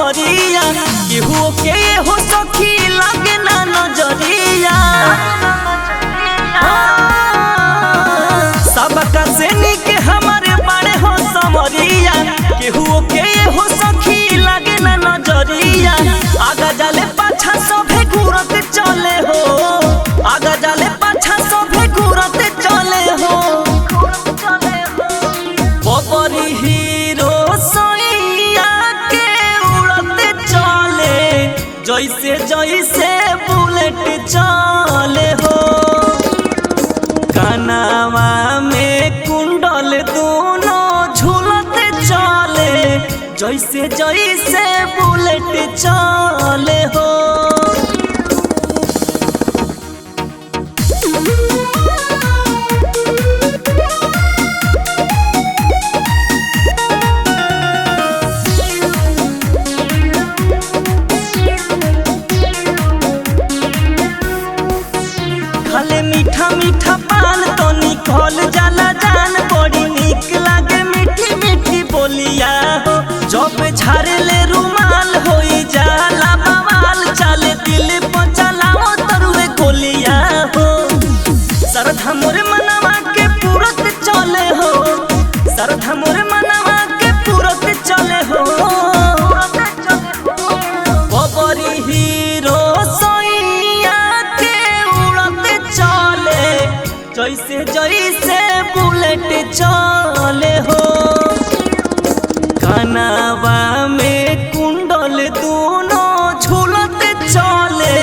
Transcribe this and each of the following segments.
सहरिया केहू के हो सखी लागे ना नजरिया। सबका से निक हमारे बड़े हो समरिया केहू के हो सखी लागे ना नजरिया। आगा जाले पाछा सभे घूरत चले हो, आगा जाले पाछा सभे घूरत चले हो। बबरी हीरो सोइया के उड़ते चले जैसे जैसे बुलेट चले हो। कानावा में कुंडल दोनों झूलते चले जैसे जैसे बुलेट चले हो। खाले मीठा मीठा पान तो निकल जाला जान, बड़ी निक लागे मीठी मीठी बोलिया हो। जब झारे ले रुमाल होई जाला बवाल, चले दिल पर चलाओ तरुए गोलिया हो। सरधा मोरे मनवा के पूरत चले हो, सरधा मोरे मनवा के पूरत चले हो। बबरी हीरो सोइया के उड़ते चले जैसे जैसे बुलेट चले हो। कानावा में कुंडल दोनों झूलते चले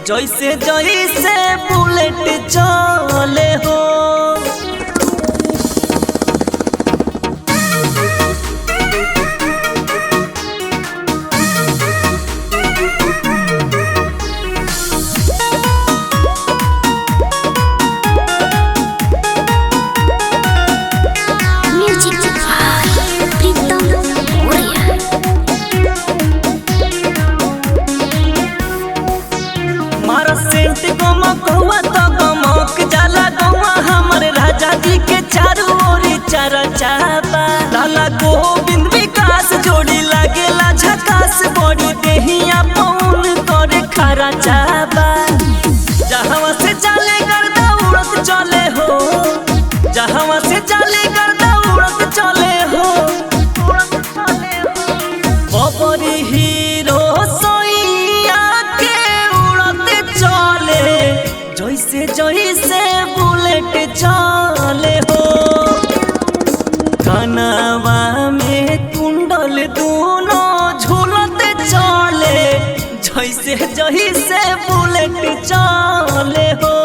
जैसे जैसे बुलेट चले हो। मारा सेंट गमकवा तो गमक जाला गौवा, हमर राजा जी के चारू ओरी चरचाबा। लाला गोविंद विकास जोड़ी लागेला झकास, बड़ी देहिया पौन करे खरा चाबा। जहां से चले गर्दा उड़त चले हो, जहां से चले गर्दा उड़त चले हो। बबरी हीरो सोइया के उड़ते चले जैसे जैसे बुलेट चले हो। कानावा में कुंडल दोनों झूलते चले जैसे जैसे बुलेट चले हो।